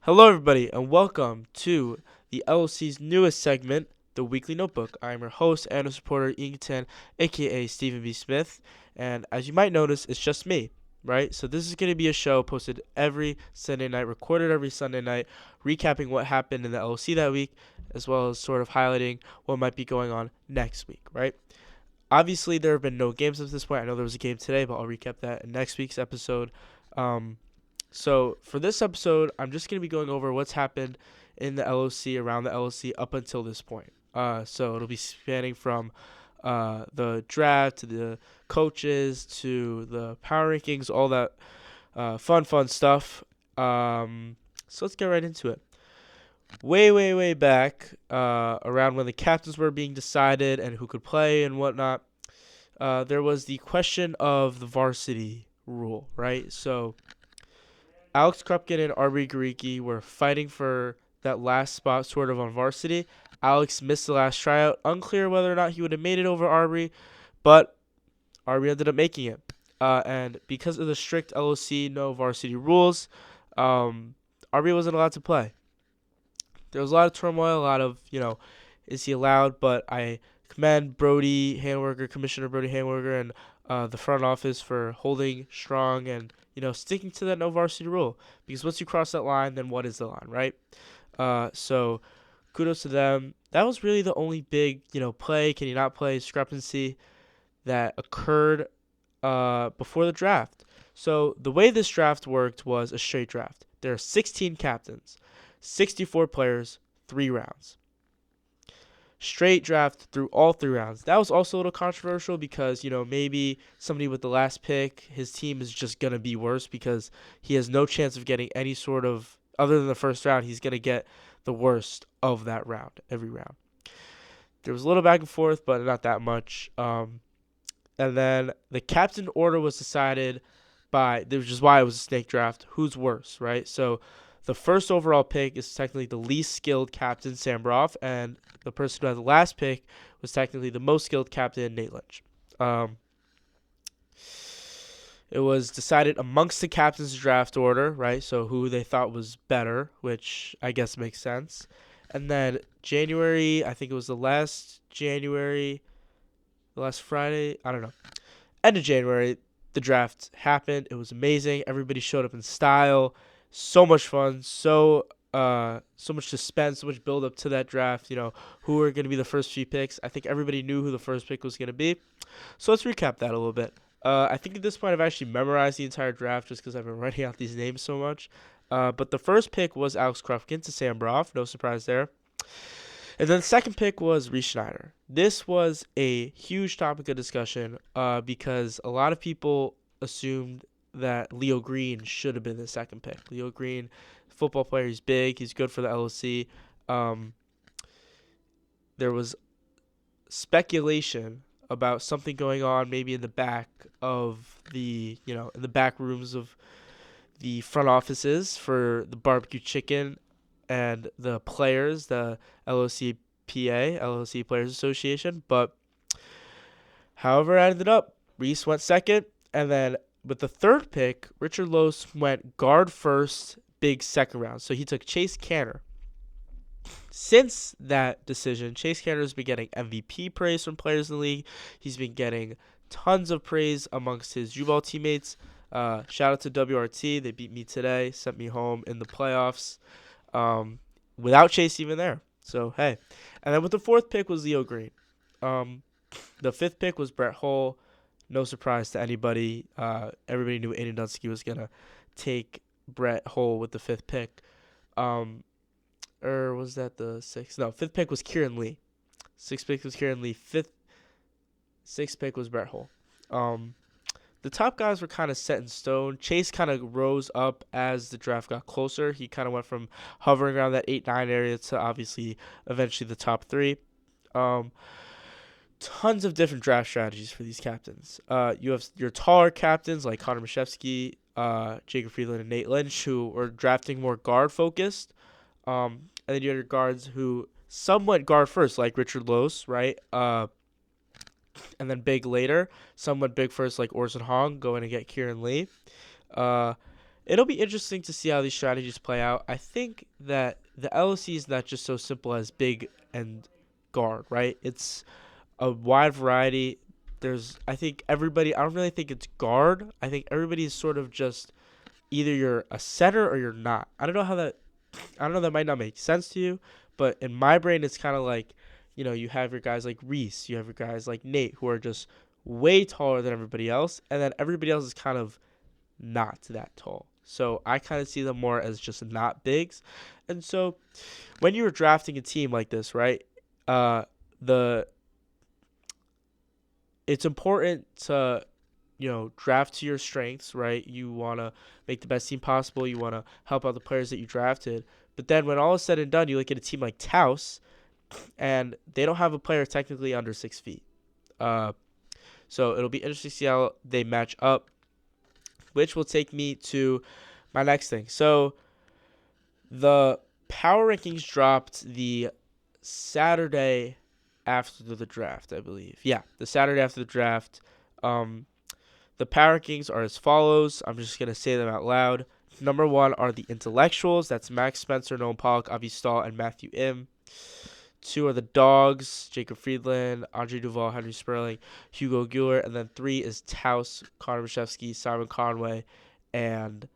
Hello, everybody, and welcome to the LLC's newest segment, the Weekly Notebook. I am your host and a supporter, Ian, aka Stephen B. Smith, and as you might notice, it's just me, right? So this is going to be a show posted every Sunday night, recorded every Sunday night, recapping what happened in the LLC that week, as well as sort of highlighting what might be going on next week, right? Obviously, there have been no games at this point. I know there was a game today, but I'll recap that in next week's episode. Um, so for this episode, I'm just gonna be going over what's happened in the LOC around the LOC up until this point. So it'll be spanning from the draft to the coaches to the power rankings, all that fun stuff. So let's get right into it. Way back, around when the captains were being decided and who could play and whatnot, there was the question of the varsity rule, right? So Alex Krupkin and Arbery Garicki were fighting for that last spot sort of on varsity. Alex missed the last tryout. Unclear whether or not he would have made it over Arbery, but Arbery ended up making it. And because of the strict LOC no varsity rules, Arbery wasn't allowed to play. There was a lot of turmoil, a lot of, is he allowed? But I commend Commissioner Brody Handwerker, and the front office for holding strong and, sticking to that no varsity rule. Because once you cross that line, then what is the line, right? So kudos to them. That was really the only big, play, can you not play discrepancy that occurred before the draft. So the way this draft worked was a straight draft. There are 16 captains, 64 players, 3 rounds. Straight draft through all 3 rounds. That was also a little controversial because, maybe somebody with the last pick, his team is just going to be worse because he has no chance of getting any sort of, other than the first round, he's going to get the worst of that round, every round. There was a little back and forth, but not that much. And then the captain order was decided which is why it was a snake draft, who's worse, right? So the first overall pick is technically the least skilled captain, Sam Broff, and the person who had the last pick was technically the most skilled captain, Nate Lynch. It was decided amongst the captain's draft order, right? So who they thought was better, which I guess makes sense. And then January, I think it was the last Friday, I don't know. End of January, the draft happened. It was amazing. Everybody showed up in style. So much fun. So much suspense. So much build up to that draft. Who were going to be the first few picks. I think everybody knew who the first pick was going to be. So let's recap that a little bit. I think at this point I've actually memorized the entire draft just because I've been writing out these names so much. But the first pick was Alex Krupkin to Sam Broff. No surprise there. And then the second pick was Reese Schneider. This was a huge topic of discussion because a lot of people assumed that Leo Green should have been the second pick. Leo Green, football player, he's big, he's good for the LOC. There was speculation about something going on maybe in the back of in the back rooms of the front offices for the barbecue chicken and the players, the LOC Players Association. But however it ended up, Reese went second, and then with the third pick, Richard Lose went guard first, big second round. So he took Chase Canner. Since that decision, Chase Canner has been getting MVP praise from players in the league. He's been getting tons of praise amongst his U-Ball teammates. Shout out to WRT. They beat me today, sent me home in the playoffs. Without Chase even there. So, hey. And then with the fourth pick was Leo Green. The fifth pick was Brett Hull. No surprise to anybody. Everybody knew Aiden Dunsky was going to take Brett Hull with the fifth pick. Or was that the sixth? No, fifth pick was Kieran Lee. Sixth pick was Kieran Lee. Sixth pick was Brett Hull. The top guys were kind of set in stone. Chase kind of rose up as the draft got closer. He kind of went from hovering around that 8-9 area to obviously eventually the top 3. Tons of different draft strategies for these captains. You have your taller captains like Connor Mashevsky, Jacob Friedland, and Nate Lynch, who were drafting more guard focused. And then you have your guards who some went guard first, like Richard Lose, right? And then big later. Some went big first, like Orson Hong, going to get Kieran Lee. It'll be interesting to see how these strategies play out. I think that the LOC is not just so simple as big and guard, right? It's a wide variety. I think everybody, I don't really think it's guard. I think everybody is sort of just either you're a center or you're not. I don't know, that might not make sense to you, but in my brain, it's kind of like, you have your guys like Reese, you have your guys like Nate, who are just way taller than everybody else, and then everybody else is kind of not that tall. So I kind of see them more as just not bigs. And so when you're drafting a team like this, right, the it's important to draft to your strengths, right? You want to make the best team possible. You want to help out the players that you drafted. But then when all is said and done, you look at a team like Taos, and they don't have a player technically under 6 feet. So it'll be interesting to see how they match up, which will take me to my next thing. So the power rankings dropped the Saturday after the draft, I believe. Yeah, the Saturday after the draft. The power rankings are as follows. I'm just going to say them out loud. Number 1 are the intellectuals. That's Max Spencer, Nolan Pollock, Avi Stahl, and Matthew Im. 2 are the dogs, Jacob Friedland, Andre Duval, Henry Sperling, Hugo Guler. And then 3 is Taus, Connor Mashevsky, Simon Conway, and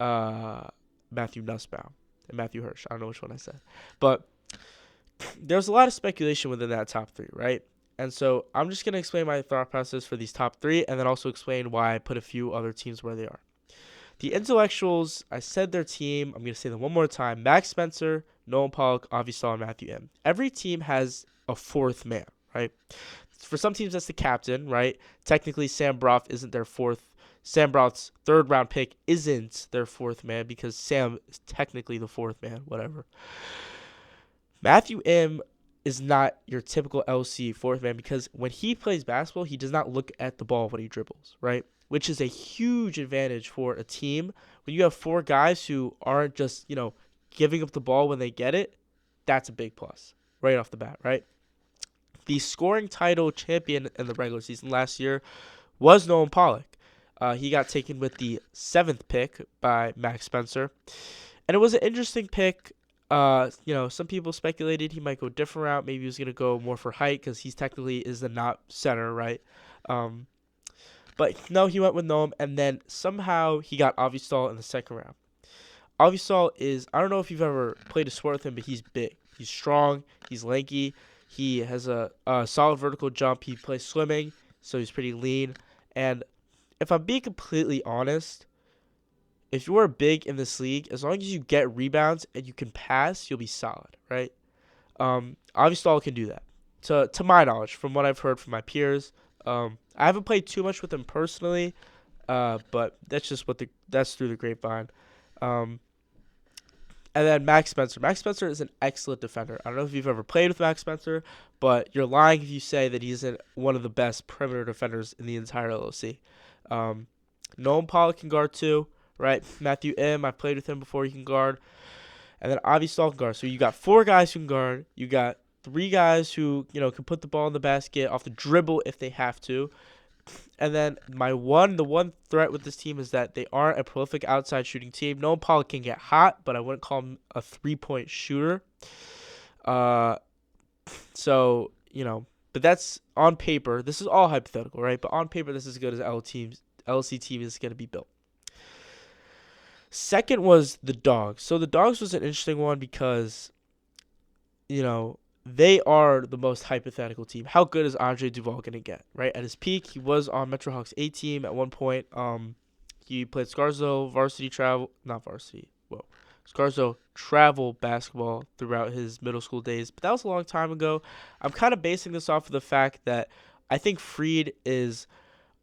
Matthew Nussbaum and Matthew Hirsch. I don't know which one I said. But there's a lot of speculation within that top 3, right? And so I'm just going to explain my thought process for these top 3 and then also explain why I put a few other teams where they are. The intellectuals, I said their team. I'm going to say them one more time. Max Spencer, Nolan Pollock, Avi Stahl, and Matthew Im. Every team has a fourth man, right? For some teams, that's the captain, right? Technically, Sam Broth isn't their fourth. Sam Broth's third-round pick isn't their fourth man because Sam is technically the fourth man, whatever. Matthew Im is not your typical LC fourth man because when he plays basketball, he does not look at the ball when he dribbles, right? Which is a huge advantage for a team. When you have 4 guys who aren't just, giving up the ball when they get it, that's a big plus right off the bat, right? The scoring title champion in the regular season last year was Nolan Pollock. He got taken with the 7th pick by Max Spencer. And it was an interesting pick. Some people speculated he might go a different route. Maybe he was going to go more for height because he's technically is the not center, right? But no, he went with Noam, and then somehow he got Avi Stahl in the second round. Avi Stahl I don't know if you've ever played a sport with him, but he's big. He's strong. He's lanky. He has a solid vertical jump. He plays swimming, so he's pretty lean. And if I'm being completely honest, if you are big in this league, as long as you get rebounds and you can pass, you'll be solid, right? Avi Stahl can do that, to my knowledge, from what I've heard from my peers. I haven't played too much with him personally, but that's just that's through the grapevine. And then Max Spencer. Max Spencer is an excellent defender. I don't know if you've ever played with Max Spencer, but you're lying if you say that he's one of the best perimeter defenders in the entire LOC. Nolan Pollock can guard too, right? Matthew Im, I've played with him before, he can guard. And then Avi Stahl can guard. So you got 4 guys who can guard. You got 3 guys who, can put the ball in the basket off the dribble if they have to. And then the one threat with this team is that they aren't a prolific outside shooting team. Nolan Pollock can get hot, but I wouldn't call him a 3-point shooter. But that's on paper. This is all hypothetical, right? But on paper, this is as good as LC team is going to be built. Second was the Dogs. So the Dogs was an interesting one because, they are the most hypothetical team. How good is Andre Duval going to get, right? At his peak, he was on Metro Hawks A team at one point. He played Scarsdale Scarsdale travel basketball throughout his middle school days, but that was a long time ago. I'm kind of basing this off of the fact that I think Freed is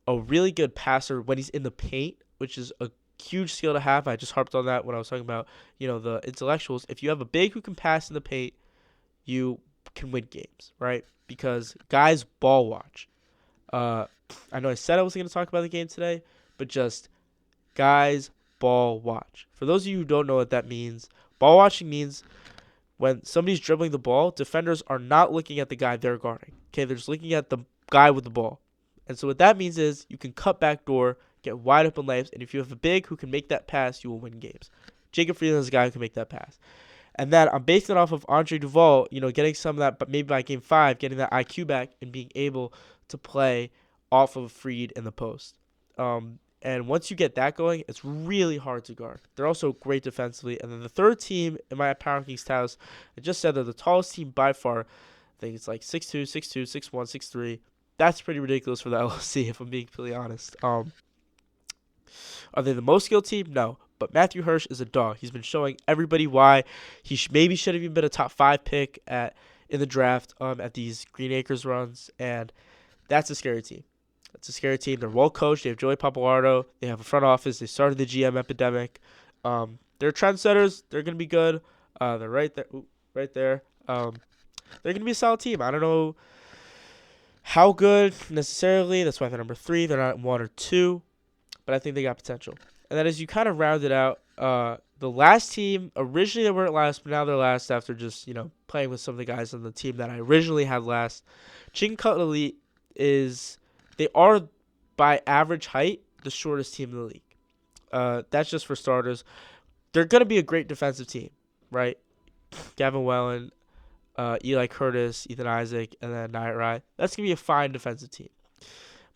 a really good passer when he's in the paint, which is a huge skill to have. I just harped on that when I was talking about, the intellectuals. If you have a big who can pass in the paint, you can win games, right? Because guys ball watch. I know I said I wasn't going to talk about the game today, but just guys ball watch. For those of you who don't know what that means, ball watching means when somebody's dribbling the ball, defenders are not looking at the guy they're guarding. Okay, they're just looking at the guy with the ball. And so what that means is you can cut back door, get wide open layups, and if you have a big who can make that pass, you will win games. Jacob Freeland is a guy who can make that pass. And then I'm basing it off of Andre Duval, getting some of that, but maybe by game 5, getting that IQ back and being able to play off of Freed in the post. And once you get that going, it's really hard to guard. They're also great defensively. And then the third team in my Power Rankings house, I just said they're the tallest team by far. I think it's like 6'2", 6'2", 6'1", 6'3". That's pretty ridiculous for the LOC, if I'm being completely honest. Are they the most skilled team? No. But Matthew Hirsch is a dog. He's been showing everybody why he maybe should have even been a top 5 pick in the draft at these Green Acres runs. And that's a scary team. It's a scary team. They're well coached. They have Joey Papalardo. They have a front office. They started the GM epidemic. They're trendsetters. They're going to be good. They're right there. Right there. They're going to be a solid team. I don't know how good necessarily. That's why they're number 3. They're not 1 or 2. But I think they got potential. And then as you kind of round it out, the last team, originally they weren't last, but now they're last after just, playing with some of the guys on the team that I originally had last. Chicken Cutlet Elite they are, by average height, the shortest team in the league. That's just for starters. They're going to be a great defensive team, right? Gavin Wellen, Eli Curtis, Ethan Isaac, and then Nyatt Rye. That's going to be a fine defensive team.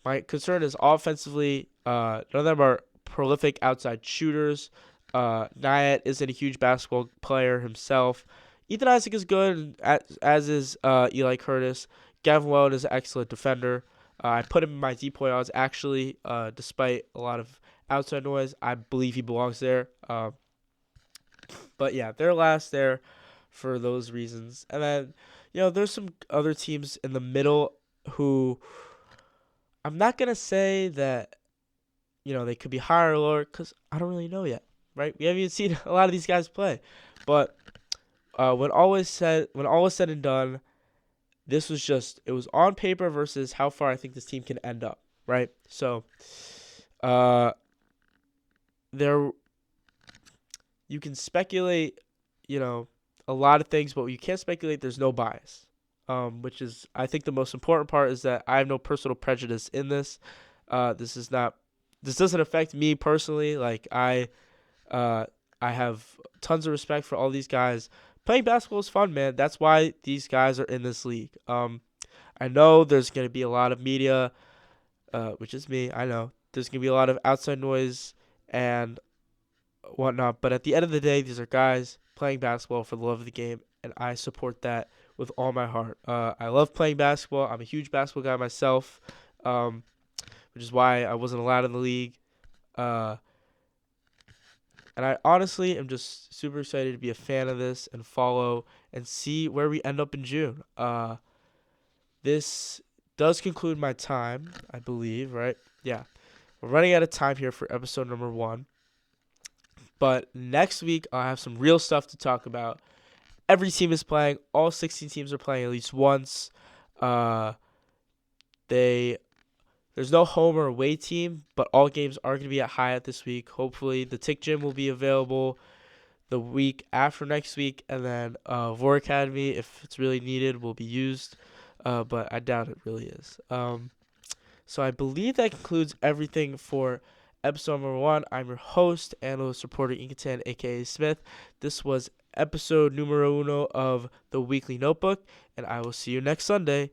My concern is offensively, none of them are prolific outside shooters. Nyatt isn't a huge basketball player himself. Ethan Isaac is good, as is Eli Curtis. Gavin Wellen is an excellent defender. I put him in my DPOY odds, actually, despite a lot of outside noise. I believe he belongs there. But, yeah, they're last there for those reasons. And then, there's some other teams in the middle who I'm not going to say that, they could be higher or lower because I don't really know yet, right? We haven't even seen a lot of these guys play. But when all was said and done, it was on paper versus how far I think this team can end up, right? So, you can speculate, a lot of things, but you can't speculate there's no bias, which is, I think, the most important part is that I have no personal prejudice in this. This doesn't affect me personally. Like, I have tons of respect for all these guys. Playing basketball is fun, man. That's why these guys are in this league. I know there's going to be a lot of media, which is me. I know there's going to be a lot of outside noise and whatnot. But at the end of the day, these are guys playing basketball for the love of the game, and I support that with all my heart. I love playing basketball. I'm a huge basketball guy myself, which is why I wasn't allowed in the league. And I honestly am just super excited to be a fan of this and follow and see where we end up in June. This does conclude my time, I believe, right? Yeah. We're running out of time here for episode number 1. But next week, I'll have some real stuff to talk about. Every team is playing. All 16 teams are playing at least once. There's no home or away team, but all games are going to be at Hyatt this week. Hopefully, the Tick Gym will be available the week after next week, and then Vor Academy, if it's really needed, will be used, but I doubt it really is. So I believe that concludes everything for episode number 1. I'm your host, analyst reporter Inkitan, a.k.a. Smith. This was episode numero 1 of the Weekly Notebook, and I will see you next Sunday.